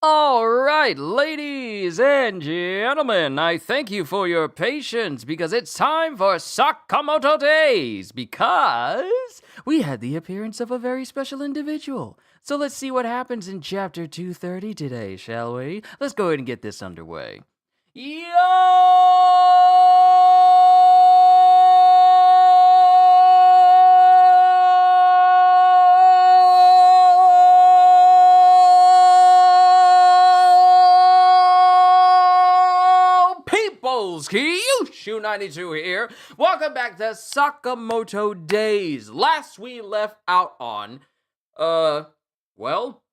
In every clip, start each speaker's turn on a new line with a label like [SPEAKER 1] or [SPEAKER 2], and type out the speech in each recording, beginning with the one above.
[SPEAKER 1] All right, ladies and gentlemen, I thank you for your patience because it's time for Sakamoto Days because we had the appearance of a very special individual. So let's see what happens in chapter 230 today, shall we? Let's go ahead and get this underway. Qushu 92 here. Welcome back to Sakamoto Days. Last we left out on, well,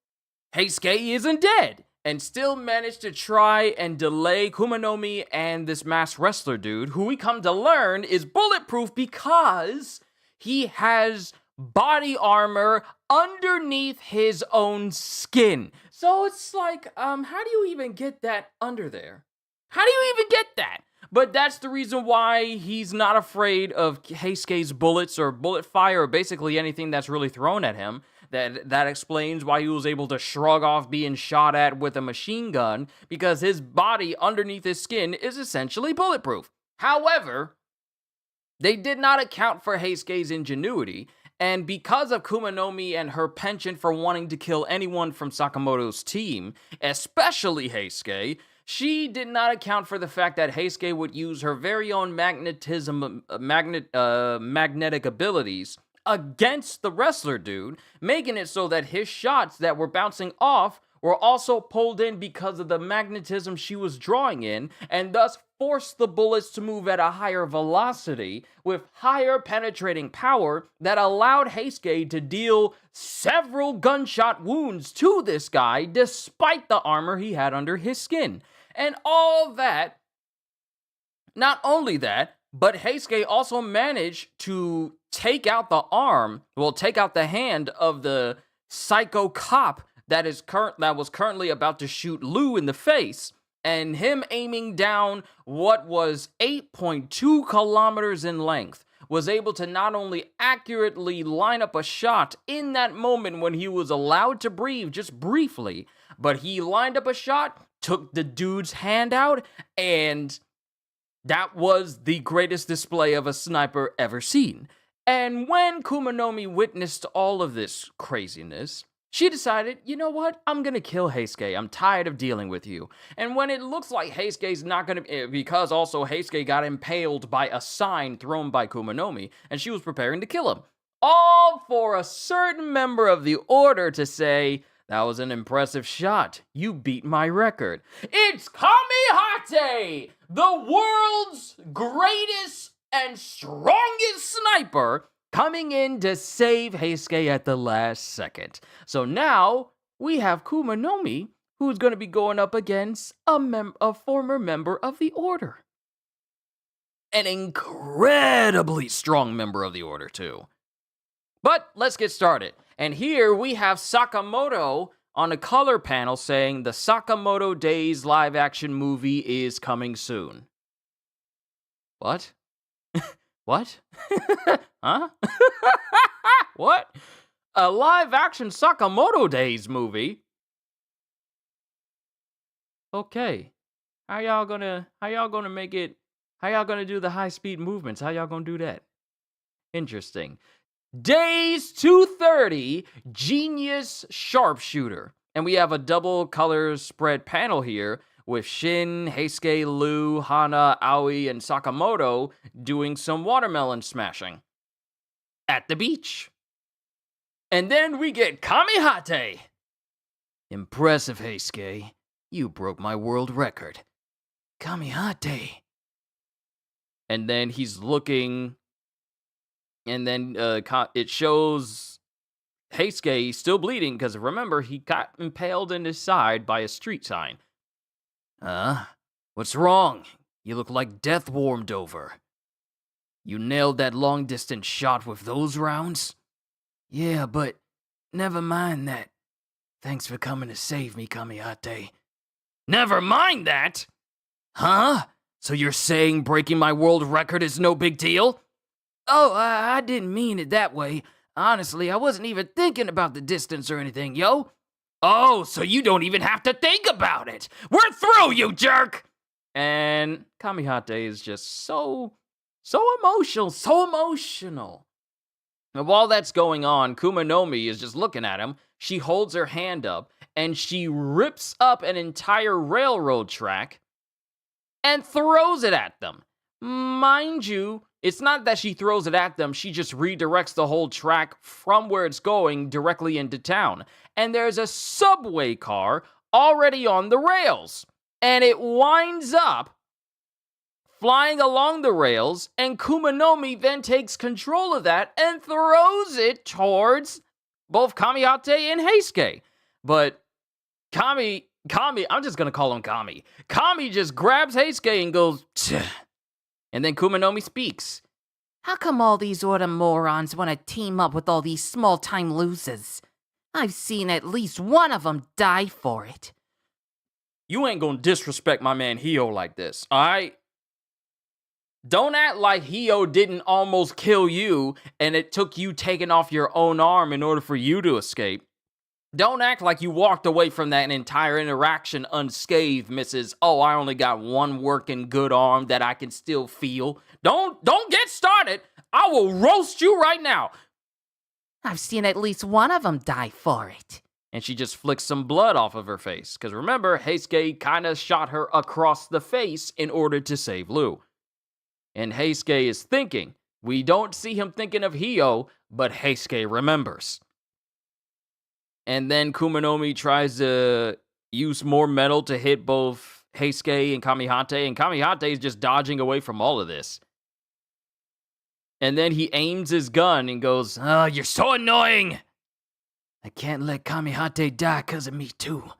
[SPEAKER 1] Heisuke isn't dead and still managed to try and delay Kumanomi and this masked wrestler dude, who we come to learn is bulletproof because he has body armor underneath his own skin. So it's like, how do you even get that under there? How do you even get that? But that's the reason why he's not afraid of Heisuke's bullets or bullet fire or basically anything that's really thrown at him. That explains why he was able to shrug off being shot at with a machine gun, because his body underneath his skin is essentially bulletproof. However, they did not account for Heisuke's ingenuity, and because of Kumanomi and her penchant for wanting to kill anyone from Sakamoto's team, especially Heisuke, she did not account for the fact that Heisuke would use her very own magnetic abilities against the wrestler dude, making it so that his shots that were bouncing off were also pulled in because of the magnetism she was drawing in, and thus forced the bullets to move at a higher velocity with higher penetrating power that allowed Heisuke to deal several gunshot wounds to this guy despite the armor he had under his skin. And all that, not only that, but Heisuke also managed to take out the hand of the psycho cop that was currently about to shoot Lou in the face, and him aiming down what was 8.2 kilometers in length, was able to not only accurately line up a shot in that moment when he was allowed to breathe just briefly, but he lined up a shot, took the dude's hand out, and that was the greatest display of a sniper ever seen. And when Kumanomi witnessed all of this craziness, she decided, you know what, I'm gonna kill Heisuke. I'm tired of dealing with you. And when it looks like Heisuke's not gonna, because also Heisuke got impaled by a sign thrown by Kumanomi, and she was preparing to kill him. All for a certain member of the Order to say, that was an impressive shot. You beat my record. It's Kamihate, the world's greatest and strongest sniper, coming in to save Heisuke at the last second. So now we have Kumanomi, who's going to be going up against a former member of the Order. An incredibly strong member of the Order, too. But let's get started. And here we have Sakamoto on a color panel saying the Sakamoto Days live action movie is coming soon. What? What? Huh? What? A live action Sakamoto Days movie? Okay. How y'all gonna make it? How y'all gonna do the high speed movements? How y'all gonna do that? Interesting. Days 230, Genius Sharpshooter. And we have a double color spread panel here with Shin, Heisuke, Lou, Hana, Aoi, and Sakamoto doing some watermelon smashing at the beach. And then we get Kamihate. Impressive, Heisuke. You broke my world record. Kamihate. And then he's looking, and then it shows Heisuke still bleeding because remember, he got impaled in his side by a street sign. What's wrong? You look like death warmed over. You nailed that long distance shot with those rounds? Yeah, but never mind that. Thanks for coming to save me, Kamihate. Never mind that? Huh? So you're saying breaking my world record is no big deal? Oh, I didn't mean it that way. Honestly, I wasn't even thinking about the distance or anything, yo. Oh, so you don't even have to think about it. We're through, you jerk! And Kamihate is just so emotional. And while that's going on, Kumanomi is just looking at him. She holds her hand up, and she rips up an entire railroad track and throws it at them. Mind you, it's not that she throws it at them, she just redirects the whole track from where it's going directly into town. And there's a subway car already on the rails. And it winds up flying along the rails, and Kumanomi then takes control of that and throws it towards both Kamihate and Heisuke. But Kami, I'm just gonna call him Kami. Kami just grabs Heisuke and goes, "Tch." And then Kumanomi speaks.
[SPEAKER 2] How come all these order morons want to team up with all these small-time losers? I've seen at least one of them die for it.
[SPEAKER 1] You ain't gonna disrespect my man Hio like this, alright? Don't act like Hio didn't almost kill you and it took you taking off your own arm in order for you to escape. Don't act like you walked away from that entire interaction unscathed, Mrs. Oh, I only got one working good arm that I can still feel. Don't get started. I will roast you right now.
[SPEAKER 2] I've seen at least one of them die for it.
[SPEAKER 1] And she just flicks some blood off of her face. Because remember, Heisuke kind of shot her across the face in order to save Lou. And Heisuke is thinking. We don't see him thinking of Hio, but Heisuke remembers. And then Kumanomi tries to use more metal to hit both Heisuke and Kamihate. And Kamihate is just dodging away from all of this. And then he aims his gun and goes, "Oh, you're so annoying! I can't let Kamihate die because of me too."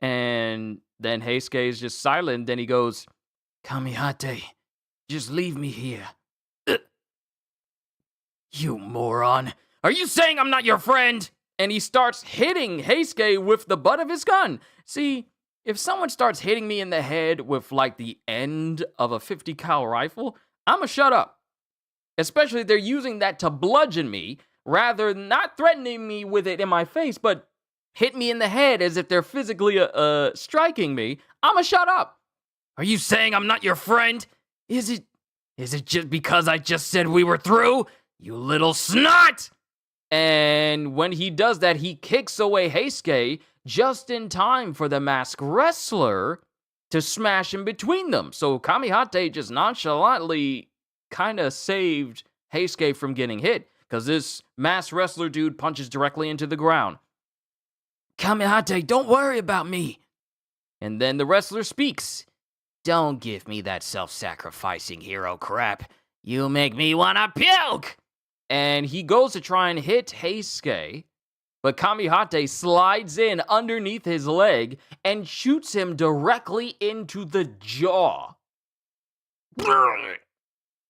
[SPEAKER 1] And then Heisuke is just silent. Then he goes, "Kamihate, just leave me here." You moron. Are you saying I'm not your friend? And he starts hitting Heisuke with the butt of his gun. See, if someone starts hitting me in the head with like the end of a 50 cal rifle, I'ma shut up. Especially if they're using that to bludgeon me, rather than not threatening me with it in my face, but hit me in the head as if they're physically striking me, I'ma shut up. Are you saying I'm not your friend? Is it just because I just said we were through? You little snot! And when he does that, he kicks away Heisuke just in time for the masked wrestler to smash in between them. So Kamihate just nonchalantly kind of saved Heisuke from getting hit, because this masked wrestler dude punches directly into the ground. Kamihate, don't worry about me. And then the wrestler speaks. Don't give me that self-sacrificing hero crap. You make me wanna puke! And he goes to try and hit Heisuke, but Kamihate slides in underneath his leg and shoots him directly into the jaw.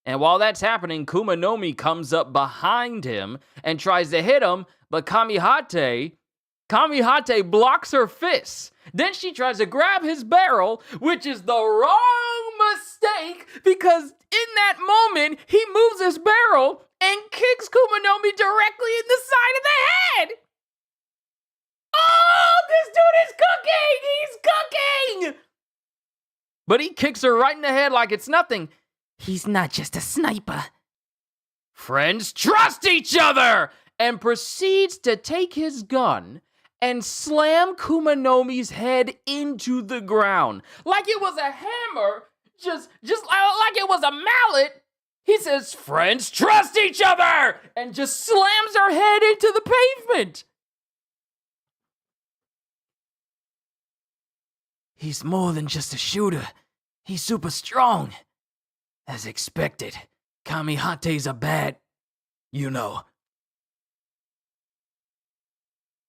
[SPEAKER 1] And while that's happening, Kumanomi comes up behind him and tries to hit him, but Kamihate blocks her fists. Then she tries to grab his barrel, which is the wrong mistake, because in that moment, he moves his barrel and kicks Kumanomi directly in the side of the head. Oh, this dude is cooking! He's cooking! But he kicks her right in the head like it's nothing.
[SPEAKER 2] He's not just a sniper.
[SPEAKER 1] Friends trust each other! And proceeds to take his gun and slam Kumanomi's head into the ground. Like it was a hammer, just like it was a mallet. He says, friends trust each other! And just slams her head into the pavement. He's more than just a shooter. He's super strong. As expected, Kamihate's a bad, you know.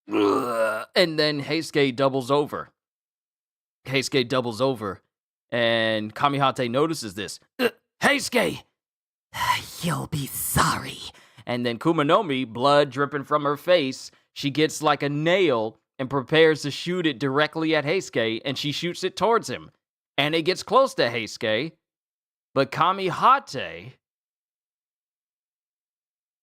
[SPEAKER 1] And then Heisuke doubles over. And Kamihate notices this. Heisuke!
[SPEAKER 2] You'll be sorry.
[SPEAKER 1] And then Kumanomi, blood dripping from her face, she gets like a nail and prepares to shoot it directly at Heisuke, and she shoots it towards him. And it gets close to Heisuke, but Kamihate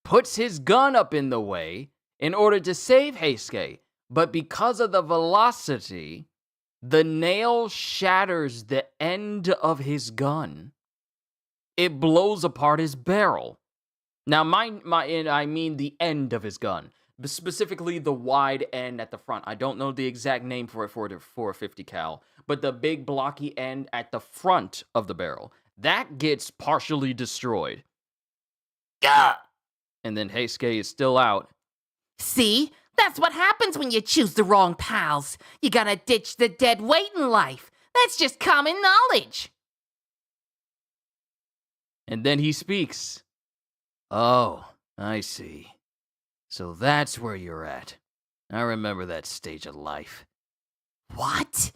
[SPEAKER 1] puts his gun up in the way in order to save Heisuke. but because of the velocity, the nail shatters the end of his gun. It blows apart his barrel. Now, I mean the end of his gun, specifically the wide end at the front. I don't know the exact name for it for a 50 cal, but the big blocky end at the front of the barrel that gets partially destroyed.
[SPEAKER 2] Gah!
[SPEAKER 1] And then Heisuke is still out.
[SPEAKER 2] See? That's what happens when you choose the wrong pals. You gotta ditch the dead weight in life. That's just common knowledge.
[SPEAKER 1] And then he speaks. Oh, I see. So that's where you're at. I remember that stage of life.
[SPEAKER 2] What?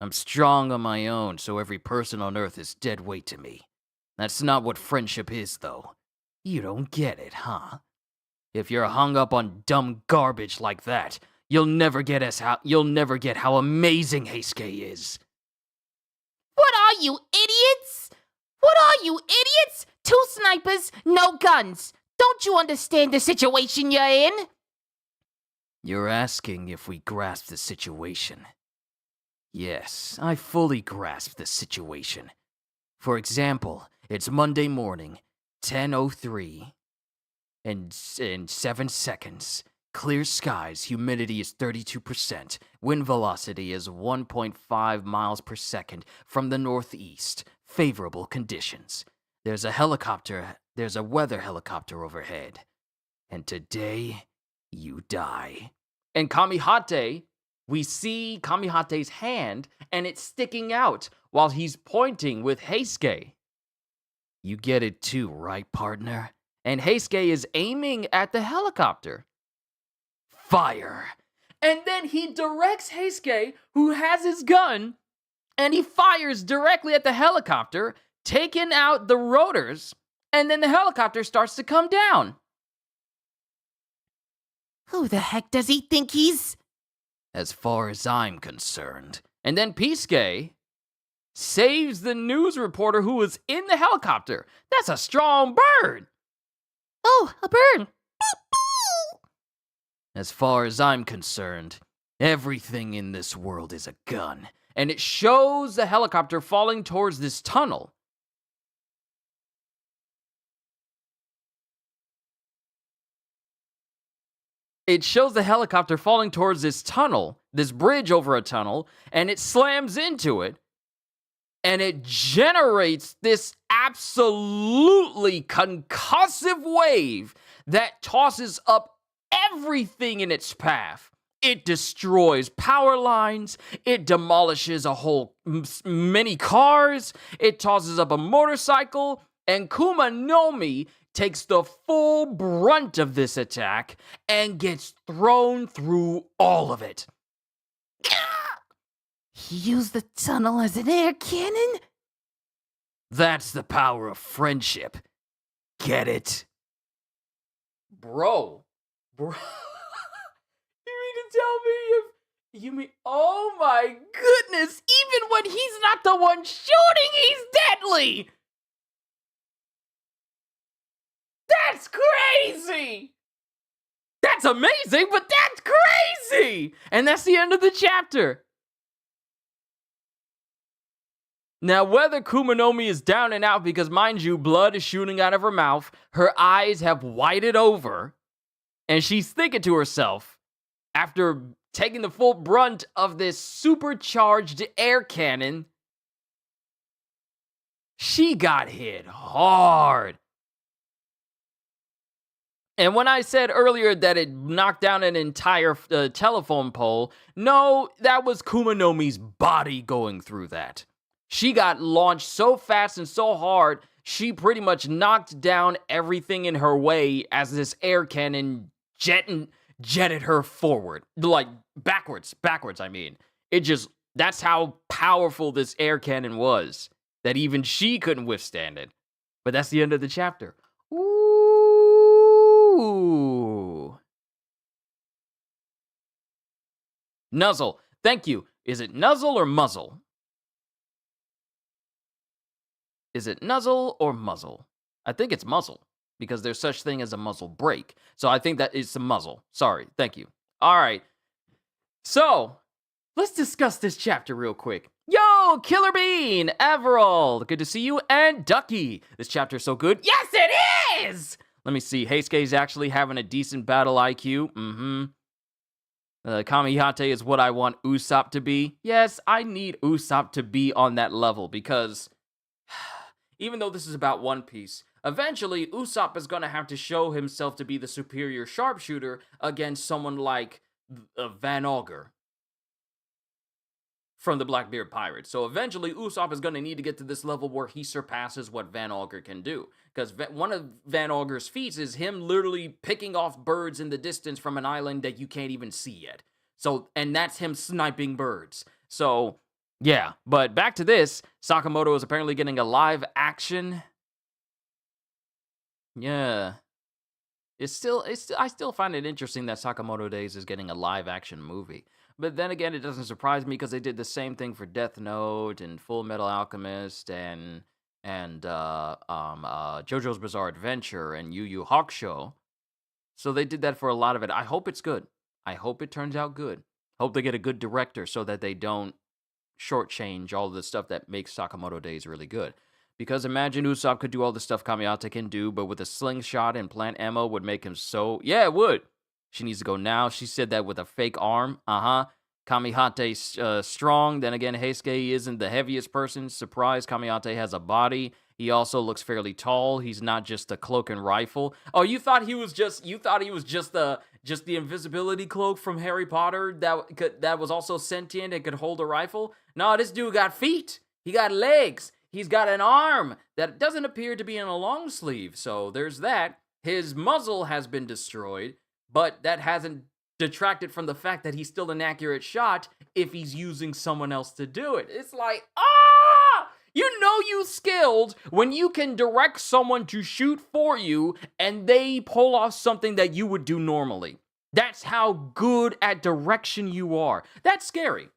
[SPEAKER 1] I'm strong on my own, so every person on Earth is dead weight to me. That's not what friendship is, though. You don't get it, huh? If you're hung up on dumb garbage like that, you'll never get how amazing Heisuke is.
[SPEAKER 2] What are you, idiots? What are you, idiots? 2 snipers, no guns. Don't you understand the situation you're in?
[SPEAKER 1] You're asking if we grasp the situation. Yes, I fully grasp the situation. For example, it's Monday morning, 10:03, and in 7 seconds. Clear skies, humidity is 32%, wind velocity is 1.5 miles per second from the northeast, favorable conditions. There's a weather helicopter overhead. And today, you die. And Kamihate, we see Kamihate's hand, and it's sticking out while he's pointing with Heisuke. You get it too, right, partner? And Heisuke is aiming at the helicopter. Fire! And then he directs Heisuke, who has his gun, and he fires directly at the helicopter, taking out the rotors, and then the helicopter starts to come down.
[SPEAKER 2] Who the heck does he think he's?
[SPEAKER 1] As far as I'm concerned. And then Pisuke saves the news reporter who was in the helicopter. That's a strong bird.
[SPEAKER 2] Oh, a bird.
[SPEAKER 1] As far as I'm concerned, everything in this world is a gun. And it shows the helicopter falling towards this tunnel. It shows the helicopter falling towards this tunnel, this bridge over a tunnel, and it slams into it. And it generates this absolutely concussive wave that tosses up everything in its path. It destroys power lines. It demolishes many cars. It tosses up a motorcycle. And Kumanomi takes the full brunt of this attack and gets thrown through all of it.
[SPEAKER 2] He used the tunnel as an air cannon?
[SPEAKER 1] That's the power of friendship. Get it? Bro. You mean to tell me oh my goodness, even when he's not the one shooting, he's deadly! That's crazy! That's amazing, but that's crazy! And that's the end of the chapter. Now, whether Kumanomi is down and out because, mind you, blood is shooting out of her mouth, her eyes have whited over, and she's thinking to herself, after taking the full brunt of this supercharged air cannon, she got hit hard. And when I said earlier that it knocked down an entire telephone pole, no, that was Kumanomi's body going through that. She got launched so fast and so hard, she pretty much knocked down everything in her way as this air cannon jetted her forward. Like, backwards, I mean. That's how powerful this air cannon was, that even she couldn't withstand it. But that's the end of the chapter. Ooh. Nuzzle, thank you. Is it nuzzle or muzzle? Is it nuzzle or muzzle? I think it's muzzle, because there's such thing as a muzzle break. So I think that it's a muzzle. Sorry, thank you. All right. So, let's discuss this chapter real quick. Yo, Killer Bean, Everald, good to see you, and Ducky. This chapter is so good. Yes, it is! Let me see. Heisuke's actually having a decent battle IQ. Kamihate is what I want Usopp to be. Yes, I need Usopp to be on that level because even though this is about One Piece, eventually Usopp is going to have to show himself to be the superior sharpshooter against someone like Van Augur from the Blackbeard Pirates. So eventually Usopp is going to need to get to this level where he surpasses what Van Augur can do. Because one of Van Augur's feats is him literally picking off birds in the distance from an island that you can't even see yet. So, and that's him sniping birds. So, yeah. But back to this, Sakamoto is apparently getting a live action. Yeah. I still find it interesting that Sakamoto Days is getting a live action movie. But then again, it doesn't surprise me because they did the same thing for Death Note and Full Metal Alchemist and JoJo's Bizarre Adventure and Yu Yu Hakusho. So they did that for a lot of it. I hope it's good. I hope it turns out good. Hope they get a good director so that they don't shortchange all the stuff that makes Sakamoto Days really good. Because imagine Usopp could do all the stuff Kamihate can do, but with a slingshot and plant ammo would make him so... Yeah, it would. She needs to go now. She said that with a fake arm. Kamihate's strong. Then again, Heisuke isn't the heaviest person. Surprise, Kamihate has a body. He also looks fairly tall. He's not just a cloak and rifle. Oh, you thought he was just the invisibility cloak from Harry Potter that was also sentient and could hold a rifle? No, this dude got feet. He got legs. He's got an arm that doesn't appear to be in a long sleeve. So there's that. His muzzle has been destroyed. But that hasn't detracted from the fact that he's still an accurate shot if he's using someone else to do it. It's like, you know you skilled when you can direct someone to shoot for you and they pull off something that you would do normally. That's how good at direction you are. That's scary.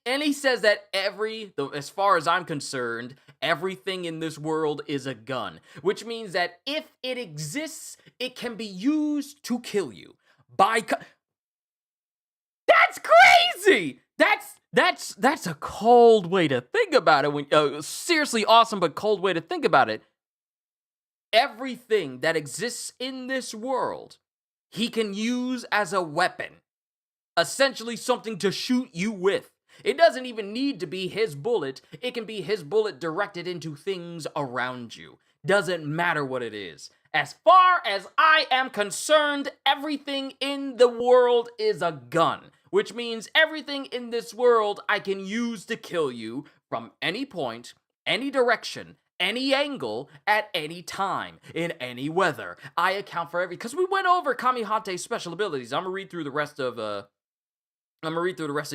[SPEAKER 1] And he says that as far as I'm concerned, everything in this world is a gun, which means that if it exists, it can be used to kill you. That's crazy! That's a cold way to think about it. Seriously awesome, but cold way to think about it. Everything that exists in this world, he can use as a weapon. Essentially something to shoot you with. It doesn't even need to be his bullet. It can be his bullet directed into things around you. Doesn't matter what it is. As far as I am concerned, everything in the world is a gun. Which means everything in this world I can use to kill you from any point, any direction, any angle, at any time, in any weather. I account for because we went over Kamihate's special abilities. I'm gonna read through the rest of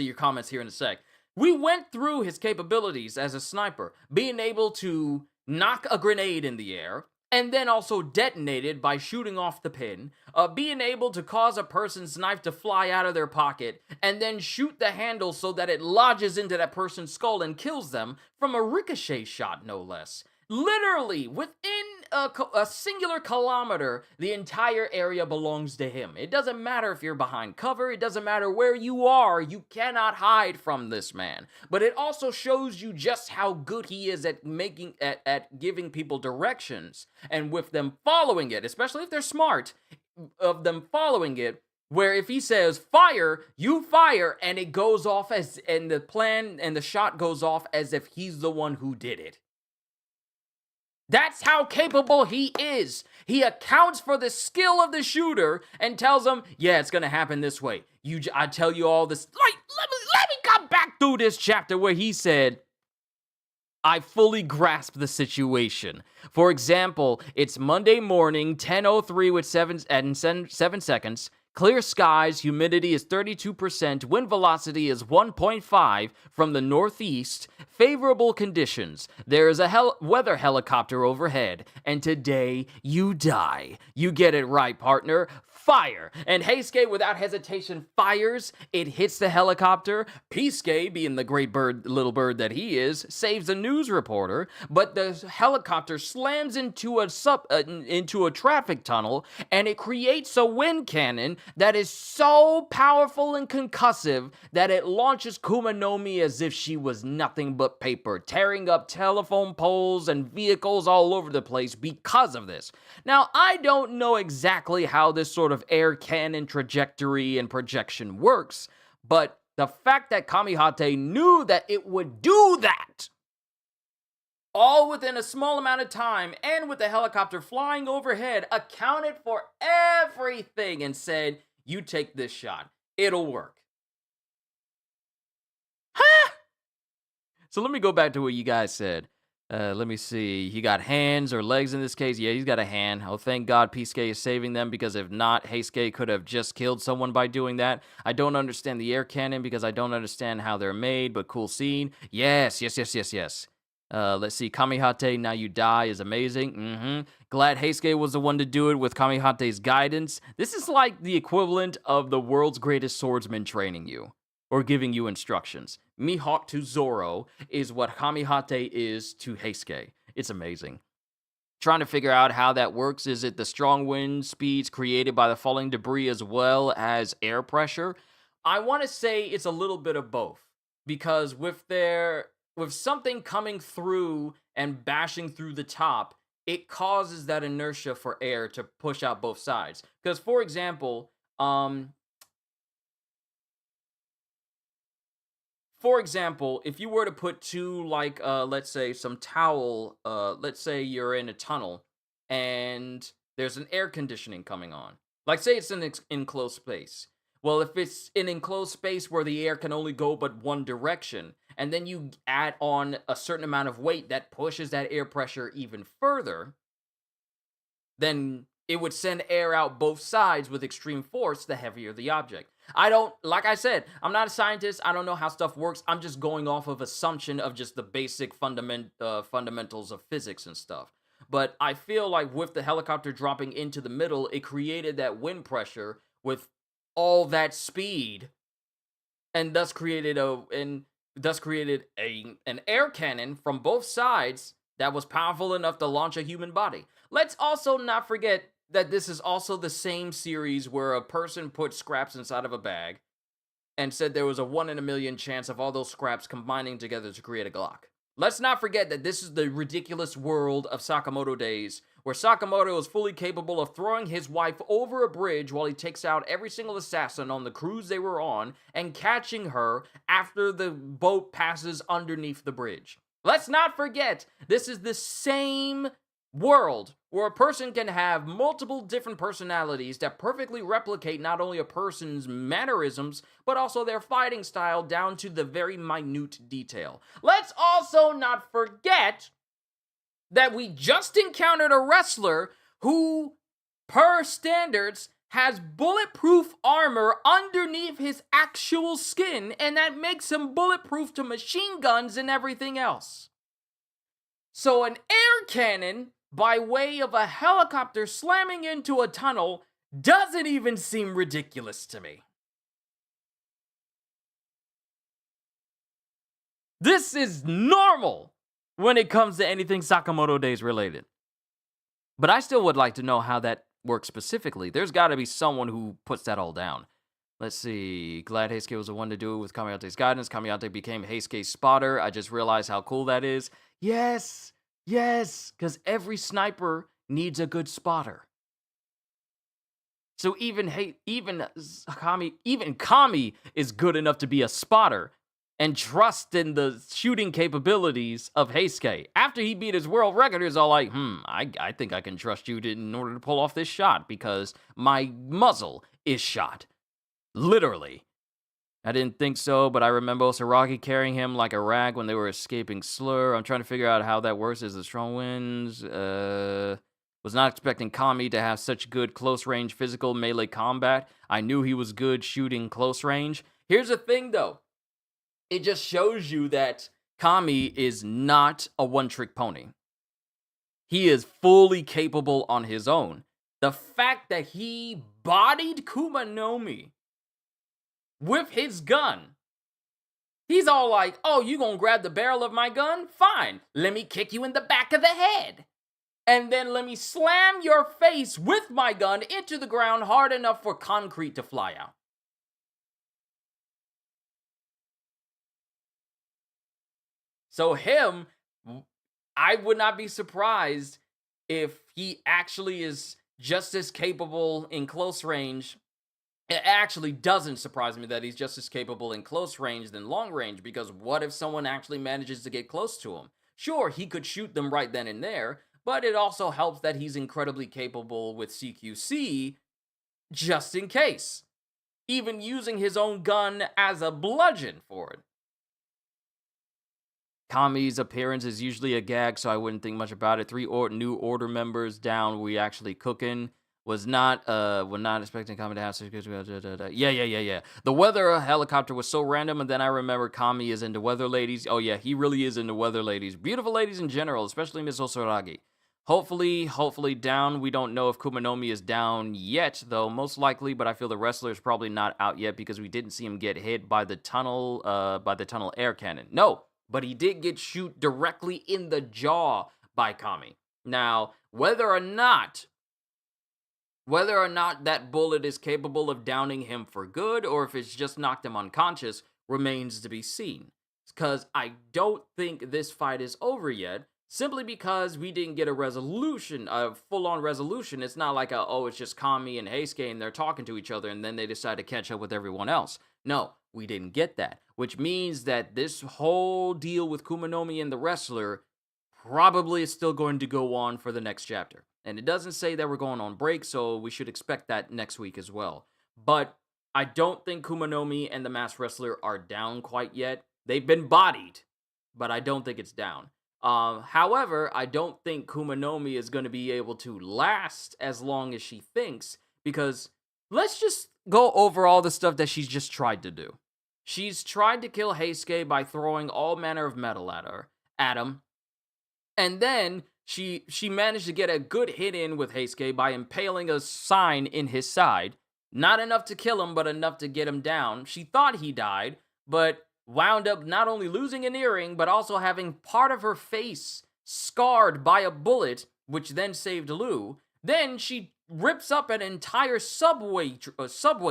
[SPEAKER 1] your comments here in a sec. We went through his capabilities as a sniper, being able to knock a grenade in the air, and then also detonate it by shooting off the pin, being able to cause a person's knife to fly out of their pocket, and then shoot the handle so that it lodges into that person's skull and kills them from a ricochet shot, no less. Literally, within a singular kilometer, the entire area belongs to him. It doesn't matter if you're behind cover. It doesn't matter where you are. You cannot hide from this man. But it also shows you just how good he is at giving people directions. And with them following it, especially if they're smart, of them following it, where if he says fire, you fire, and it goes off and the plan and the shot goes off as if he's the one who did it. That's how capable he is. He accounts for the skill of the shooter and tells him, yeah, it's gonna happen this way. I tell you all this. Like, let me come back through this chapter where he said, I fully grasp the situation. For example, it's Monday morning, 10:03 with 7 seconds. Clear skies, humidity is 32%, wind velocity is 1.5 from the northeast, favorable conditions. There is a weather helicopter overhead, and today you die. You get it right, partner. fire. And Heisuke, without hesitation, fires. It hits the helicopter. Pisuke, being the great bird, little bird that he is, saves a news reporter. But the helicopter slams into a traffic tunnel, and it creates a wind cannon that is so powerful and concussive that it launches Kumanomi as if she was nothing but paper, tearing up telephone poles and vehicles all over the place because of this. Now, I don't know exactly how this sort of air cannon trajectory and projection works, but the fact that Kamihate knew that it would do that, all within a small amount of time, and with the helicopter flying overhead, accounted for everything and said, you take this shot. It'll work. Huh? So let me go back to what you guys said. Let me see. He got hands or legs in this case. Yeah, he's got a hand. Oh, thank God Pisuke is saving them, because if not, Heisuke could have just killed someone by doing that. I don't understand the air cannon because I don't understand how they're made, but cool scene. Yes. Let's see. Kamihate, now you die is amazing. Glad Heisuke was the one to do it with Kamihate's guidance. This is like the equivalent of the world's greatest swordsman training you, or giving you instructions. Mihawk to Zoro is what Kamihate is to Heisuke. It's amazing. Trying to figure out how that works. Is it the strong wind speeds created by the falling debris as well as air pressure? I want to say it's a little bit of both, because with something coming through and bashing through the top, it causes that inertia for air to push out both sides. Because, for example, if you were to put two, like, let's say some towel, let's say you're in a tunnel and there's an air conditioning coming on. Like, say it's an enclosed space. Well, if it's an enclosed space where the air can only go but one direction, and then you add on a certain amount of weight that pushes that air pressure even further, then it would send air out both sides with extreme force the heavier the object. Like I said, I'm not a scientist. I don't know how stuff works. I'm just going off of assumption of just the basic fundamentals of physics and stuff. But I feel like with the helicopter dropping into the middle, it created that wind pressure with all that speed, and thus created an air cannon from both sides that was powerful enough to launch a human body. Let's also not forget that this is also the same series where a person put scraps inside of a bag and said there was a 1 in a million chance of all those scraps combining together to create a Glock. Let's not forget that this is the ridiculous world of Sakamoto days, where Sakamoto is fully capable of throwing his wife over a bridge while he takes out every single assassin on the cruise they were on and catching her after the boat passes underneath the bridge. Let's not forget, this is the same world where a person can have multiple different personalities that perfectly replicate not only a person's mannerisms, but also their fighting style down to the very minute detail. Let's also not forget that we just encountered a wrestler who, per standards, has bulletproof armor underneath his actual skin, and that makes him bulletproof to machine guns and everything else. So an air cannon, by way of a helicopter slamming into a tunnel, doesn't even seem ridiculous to me. This is normal when it comes to anything Sakamoto Days related. But I still would like to know how that works specifically. There's got to be someone who puts that all down. Let's see. Glad Heisuke was the one to do it with Kamihate's guidance. Kamihate became Heisuke's spotter. I just realized how cool that is. Yes, because every sniper needs a good spotter. So even Kami is good enough to be a spotter and trust in the shooting capabilities of Heisuke. After he beat his world record, he was all like, I think I can trust you in order to pull off this shot because my muzzle is shot. Literally. I didn't think so, but I remember Osaragi carrying him like a rag when they were escaping Slur. I'm trying to figure out how that works. Is the strong winds? Was not expecting Kami to have such good close-range physical melee combat. I knew he was good shooting close range. Here's the thing, though. It just shows you that Kami is not a one-trick pony. He is fully capable on his own. The fact that he bodied Kumanomi with his gun. He's all like, oh, you gonna grab the barrel of my gun? Fine, let me kick you in the back of the head. And then let me slam your face with my gun into the ground hard enough for concrete to fly out. So him, I would not be surprised if he actually is just as capable in close range. It actually doesn't surprise me that he's just as capable in close range than long range, because what if someone actually manages to get close to him? Sure, he could shoot them right then and there, but it also helps that he's incredibly capable with CQC just in case, even using his own gun as a bludgeon for it. Kami's appearance is usually a gag, so I wouldn't think much about it. 3 new order members down. We actually cooking. Was not expecting Kami to have such good. Yeah. The weather helicopter was so random, and then I remember Kami is into weather ladies. Oh yeah, he really is into weather ladies. Beautiful ladies in general, especially Miss Osoragi. Hopefully down. We don't know if Kumanomi is down yet, though, most likely, but I feel the wrestler is probably not out yet because we didn't see him get hit by the tunnel air cannon. No, but he did get shoot directly in the jaw by Kami. Now, whether or not that bullet is capable of downing him for good, or if it's just knocked him unconscious, remains to be seen. Because I don't think this fight is over yet, simply because we didn't get a full-on resolution. It's not like it's just Kami and Heisuke and they're talking to each other and then they decide to catch up with everyone else. No, we didn't get that, which means that this whole deal with Kumanomi and the wrestler probably is still going to go on for the next chapter. And it doesn't say that we're going on break, so we should expect that next week as well. But I don't think Kumanomi and the masked wrestler are down quite yet. They've been bodied, but I don't think it's down. However, I don't think Kumanomi is going to be able to last as long as she thinks, because let's just go over all the stuff that she's just tried to do. She's tried to kill Heisuke by throwing all manner of metal at him, and then she managed to get a good hit in with Heisuke by impaling a sign in his side. Not enough to kill him, but enough to get him down. She thought he died, but wound up not only losing an earring, but also having part of her face scarred by a bullet, which then saved Lou. Then she rips up an entire subway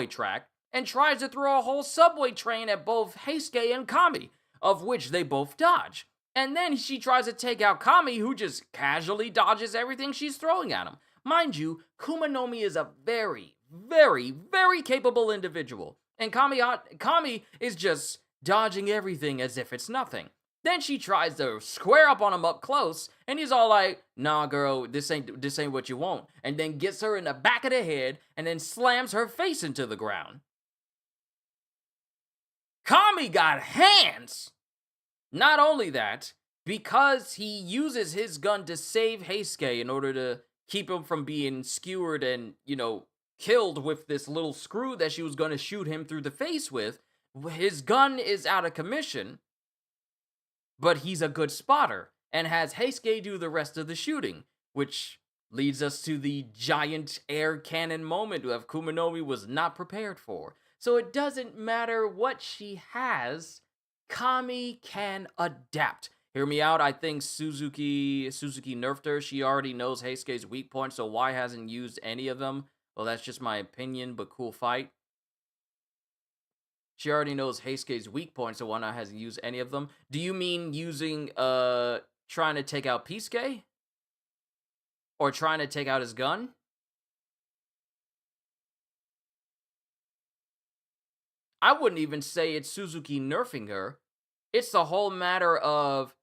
[SPEAKER 1] track and tries to throw a whole subway train at both Heisuke and Kami, of which they both dodge. And then she tries to take out Kami, who just casually dodges everything she's throwing at him. Mind you, Kumanomi is a very, very, very capable individual, and Kami is just dodging everything as if it's nothing. Then she tries to square up on him up close, and he's all like, nah, girl, this ain't what you want, and then gets her in the back of the head, and then slams her face into the ground. Kami got hands! Not only that, because he uses his gun to save Heisuke in order to keep him from being skewered and, killed with this little screw that she was going to shoot him through the face with, his gun is out of commission, but he's a good spotter and has Heisuke do the rest of the shooting, which leads us to the giant air cannon moment that Kumanomi was not prepared for. So it doesn't matter what she has, Kami can adapt. Hear me out, I think Suzuki nerfed her. She already knows Heisuke's weak points, so why hasn't used any of them? Well, that's just my opinion, but cool fight. She already knows Heisuke's weak points, so why not hasn't used any of them? Do you mean using, trying to take out Pisuke? Or trying to take out his gun? I wouldn't even say it's Suzuki nerfing her. It's the whole matter of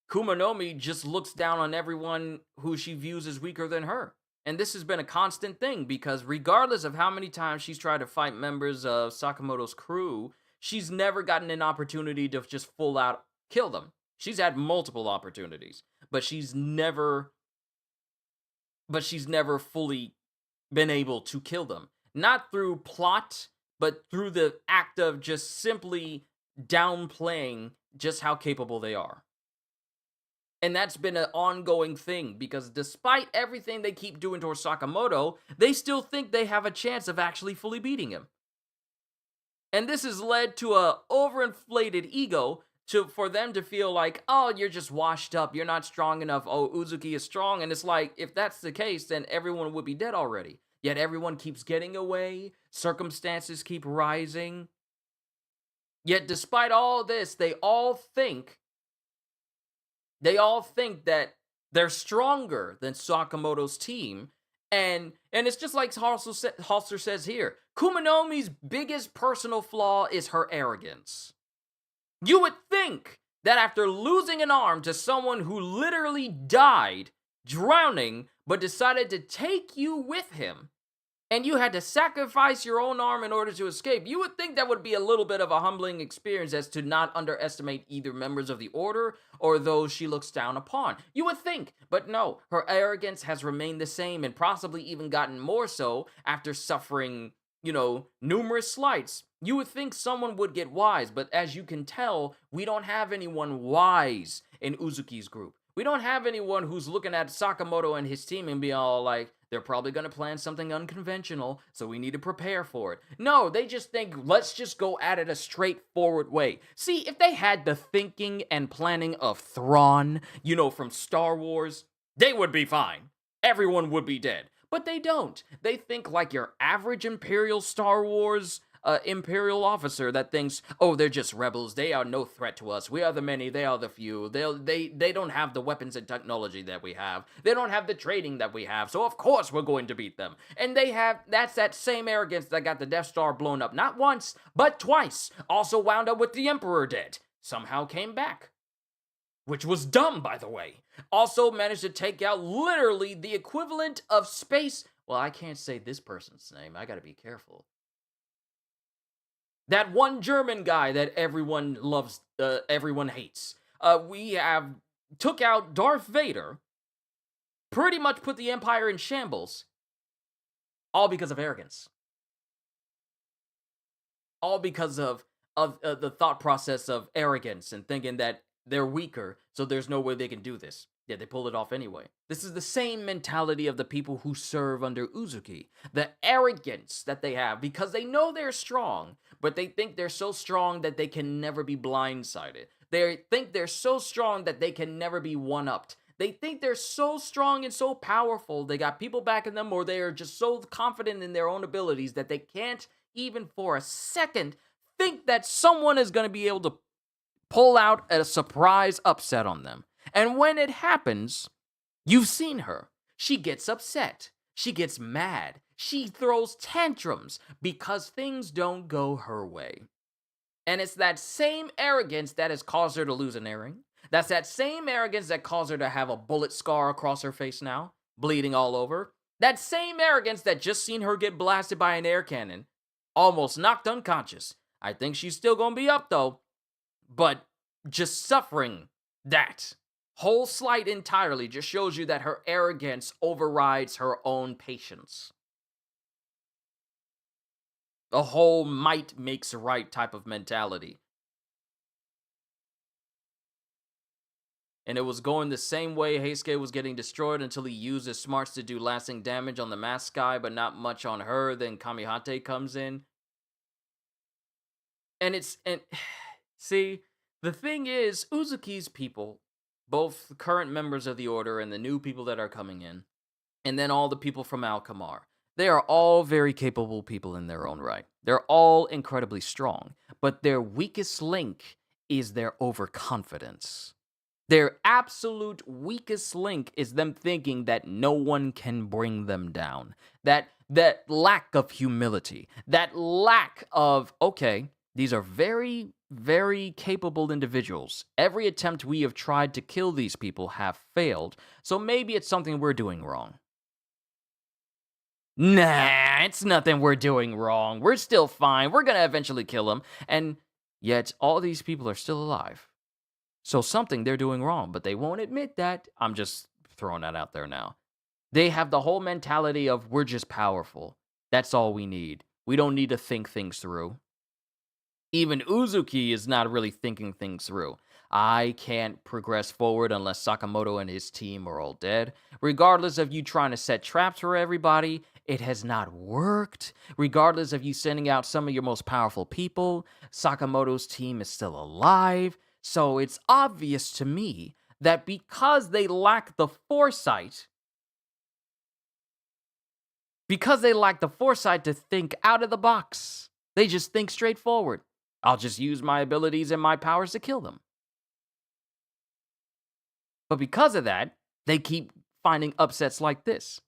[SPEAKER 1] Kumanomi just looks down on everyone who she views as weaker than her. And this has been a constant thing, because regardless of how many times she's tried to fight members of Sakamoto's crew, she's never gotten an opportunity to just full out kill them. She's had multiple opportunities, but she's never fully been able to kill them. Not through plot, but through the act of just simply downplaying just how capable they are. And that's been an ongoing thing because despite everything they keep doing towards Sakamoto, they still think they have a chance of actually fully beating him. And this has led to a overinflated ego for them to feel like, oh, you're just washed up, you're not strong enough, oh, Uzuki is strong. And it's like, if that's the case, then everyone would be dead already. Yet everyone keeps getting away, circumstances keep rising. Yet despite all this, they all think that they're stronger than Sakamoto's team. And it's just like Halster says here, Kumanomi's biggest personal flaw is her arrogance. You would think that after losing an arm to someone who literally died drowning, but decided to take you with him, and you had to sacrifice your own arm in order to escape, you would think that would be a little bit of a humbling experience as to not underestimate either members of the Order or those she looks down upon. You would think, but no, her arrogance has remained the same and possibly even gotten more so after suffering, numerous slights. You would think someone would get wise, but as you can tell, we don't have anyone wise in Uzuki's group. We don't have anyone who's looking at Sakamoto and his team and be all like, they're probably going to plan something unconventional, so we need to prepare for it. No, they just think, let's just go at it a straightforward way. See, if they had the thinking and planning of Thrawn, from Star Wars, they would be fine. Everyone would be dead. But they don't. They think like your average Imperial Star Wars Imperial officer that thinks, oh, they're just rebels. They are no threat to us. We are the many. They are the few. They don't have the weapons and technology that we have. They don't have the trading that we have. So of course we're going to beat them. And that's that same arrogance that got the Death Star blown up not once, but twice. Also wound up with the Emperor dead. Somehow came back. Which was dumb, by the way. Also managed to take out literally the equivalent of space. Well, I can't say this person's name. I gotta be careful. That one German guy that everyone loves, everyone hates. We have took out Darth Vader, pretty much put the Empire in shambles, all because of arrogance. All because of the thought process of arrogance and thinking that they're weaker, so there's no way they can do this. Yet they pulled it off anyway. This is the same mentality of the people who serve under Uzuki. The arrogance that they have because they know they're strong, but they think they're so strong that they can never be blindsided. They think they're so strong that they can never be one-upped. They think they're so strong and so powerful, they got people backing them, or they are just so confident in their own abilities that they can't even for a second think that someone is going to be able to pull out a surprise upset on them. And when it happens, you've seen her. She gets upset. She gets mad. She throws tantrums because things don't go her way. And it's that same arrogance that has caused her to lose an earring. That's that same arrogance that caused her to have a bullet scar across her face now, bleeding all over. That same arrogance that just seen her get blasted by an air cannon, almost knocked unconscious. I think she's still gonna be up though, but just suffering that whole slight entirely just shows you that her arrogance overrides her own patience. A whole might makes right type of mentality. And it was going the same way Heisuke was getting destroyed until he used his smarts to do lasting damage on the masked guy, but not much on her. Then Kamihate comes in. And see, the thing is, Uzuki's people, both the current members of the Order and the new people that are coming in, and then all the people from Alkamar, they are all very capable people in their own right. They're all incredibly strong, but their weakest link is their overconfidence. Their absolute weakest link is them thinking that no one can bring them down. That lack of humility, that lack of, okay, these are very, very capable individuals. Every attempt we have tried to kill these people have failed, so maybe it's something we're doing wrong. Nah, it's nothing we're doing wrong. We're still fine. We're gonna eventually kill them. And yet, all these people are still alive. So something they're doing wrong, but they won't admit that. I'm just throwing that out there now. They have the whole mentality of, we're just powerful. That's all we need. We don't need to think things through. Even Uzuki is not really thinking things through. I can't progress forward unless Sakamoto and his team are all dead. Regardless of you trying to set traps for everybody, it has not worked. Regardless of you sending out some of your most powerful people, Sakamoto's team is still alive. So it's obvious to me that because they lack the foresight, to think out of the box, they just think straightforward. I'll just use my abilities and my powers to kill them. But because of that, they keep finding upsets like this.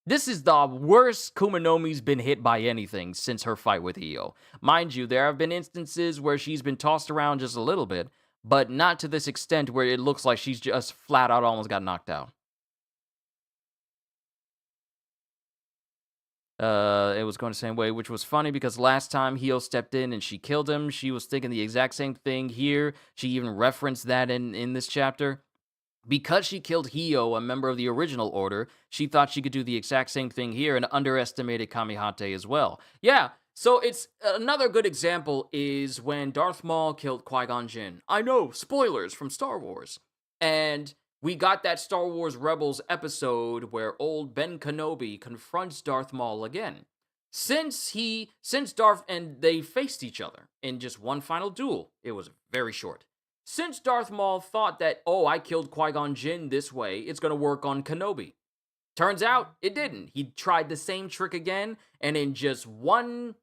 [SPEAKER 1] This is the worst Kumanomi's been hit by anything since her fight with Hio. Mind you, there have been instances where she's been tossed around just a little bit, but not to this extent where it looks like she's just flat out almost got knocked out. It was going the same way, which was funny because last time Hio stepped in and she killed him, she was thinking the exact same thing here. She even referenced that in this chapter. Because she killed Hio, a member of the original order, she thought she could do the exact same thing here and underestimated Kamihate as well. Yeah, so it's another good example is when Darth Maul killed Qui-Gon Jinn. I know, spoilers from Star Wars. And we got that Star Wars Rebels episode where old Ben Kenobi confronts Darth Maul again. Since Darth and they faced each other in just one final duel, it was very short. Since Darth Maul thought that, oh, I killed Qui-Gon Jinn this way, it's going to work on Kenobi. Turns out, it didn't. He tried the same trick again, and in just two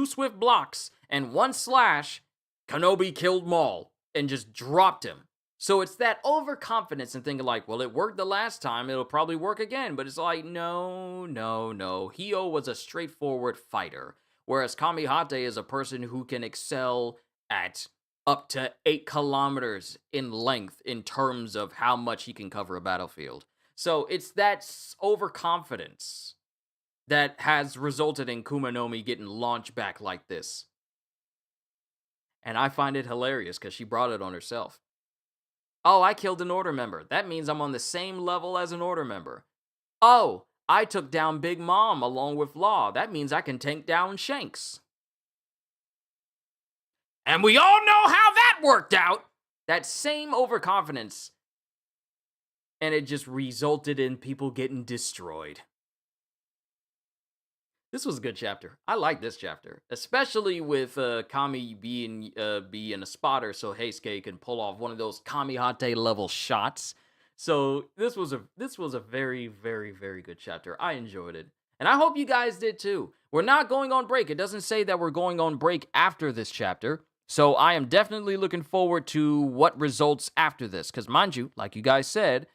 [SPEAKER 1] swift blocks and one slash, Kenobi killed Maul and just dropped him. So it's that overconfidence and thinking like, well, it worked the last time, it'll probably work again. But it's like, no. Hio was a straightforward fighter, whereas Kamihate is a person who can excel at up to 8 kilometers in length in terms of how much he can cover a battlefield. So it's that overconfidence that has resulted in Kumanomi getting launched back like this. And I find it hilarious because she brought it on herself. Oh, I killed an Order member. That means I'm on the same level as an Order member. Oh, I took down Big Mom along with Law. That means I can take down Shanks. And we all know how that worked out. That same overconfidence. And it just resulted in people getting destroyed. This was a good chapter. I like this chapter. Especially with Kami being a spotter so Heisuke can pull off one of those Kamihate level shots. So this was a very, very, very good chapter. I enjoyed it. And I hope you guys did too. We're not going on break. It doesn't say that we're going on break after this chapter. So I am definitely looking forward to what results after this. Because mind you, like you guys said,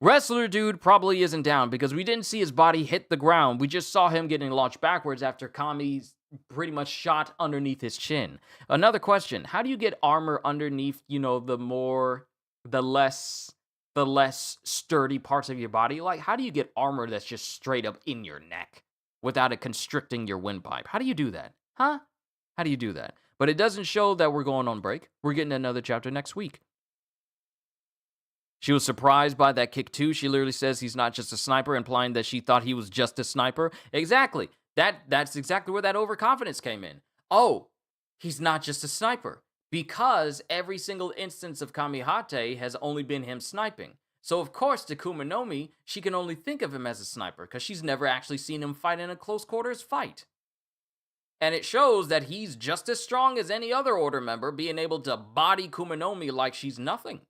[SPEAKER 1] Wrestler Dude probably isn't down because we didn't see his body hit the ground. We just saw him getting launched backwards after Kami's pretty much shot underneath his chin. Another question, how do you get armor underneath, the less sturdy parts of your body? Like, how do you get armor that's just straight up in your neck without it constricting your windpipe? How do you do that? Huh? How do you do that? But it doesn't show that we're going on break. We're getting another chapter next week. She was surprised by that kick too. She literally says he's not just a sniper, implying that she thought he was just a sniper. Exactly. That's exactly where that overconfidence came in. Oh, he's not just a sniper. Because every single instance of Kamihate has only been him sniping. So of course, to Kumanomi, she can only think of him as a sniper because she's never actually seen him fight in a close quarters fight. And it shows that he's just as strong as any other Order member, being able to body Kumanomi like she's nothing.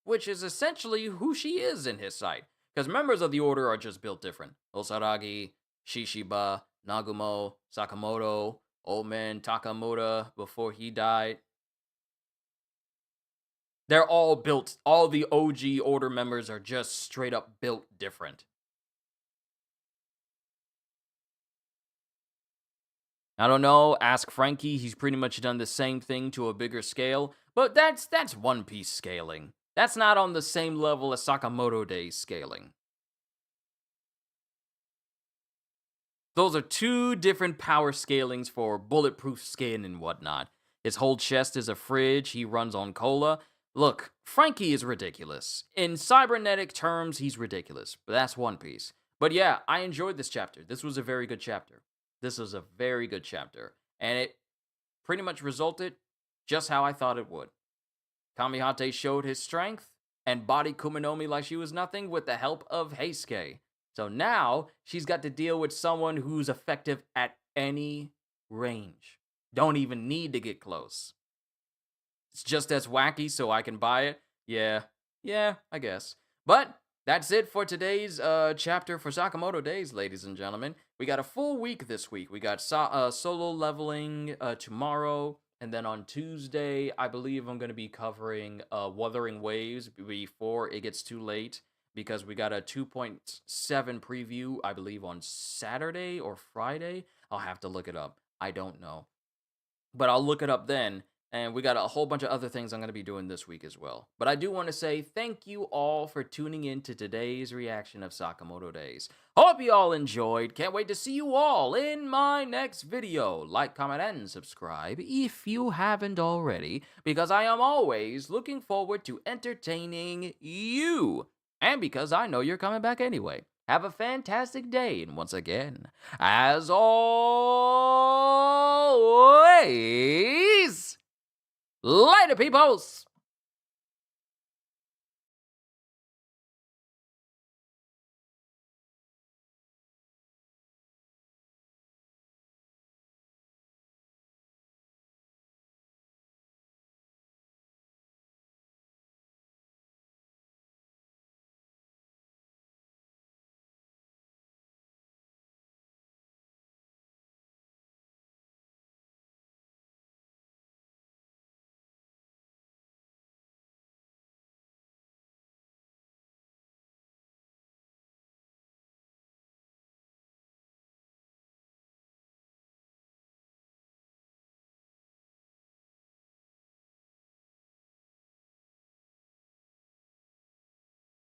[SPEAKER 1] Which is essentially who she is in his sight. Because members of the Order are just built different. Osaragi, Shishiba, Nagumo, Sakamoto, Old Man Takamura before he died. They're all built, all the OG Order members are just straight up built different. I don't know, ask Frankie, he's pretty much done the same thing to a bigger scale, but that's One Piece scaling. That's not on the same level as Sakamoto Days scaling. Those are two different power scalings for bulletproof skin and whatnot. His whole chest is a fridge, he runs on cola. Look, Frankie is ridiculous. In cybernetic terms, he's ridiculous, but that's One Piece. But yeah, I enjoyed this chapter. This was a very good chapter. And it pretty much resulted just how I thought it would. Kamihate showed his strength and bodied Kuminomi like she was nothing with the help of Heisuke. So now she's got to deal with someone who's effective at any range. Don't even need to get close. It's just as wacky, so I can buy it. Yeah, I guess. But that's it for today's chapter for Sakamoto Days, ladies and gentlemen. We got a full week this week. We got solo leveling tomorrow. And then on Tuesday, I believe I'm going to be covering Wuthering Waves before it gets too late. Because we got a 2.7 preview, I believe, on Saturday or Friday. I'll have to look it up. I don't know. But I'll look it up then. And we got a whole bunch of other things I'm going to be doing this week as well. But I do want to say thank you all for tuning in to today's reaction of Sakamoto Days. Hope you all enjoyed. Can't wait to see you all in my next video. Like, comment, and subscribe if you haven't already. Because I am always looking forward to entertaining you. And because I know you're coming back anyway. Have a fantastic day, and once again, as always, later, peoples!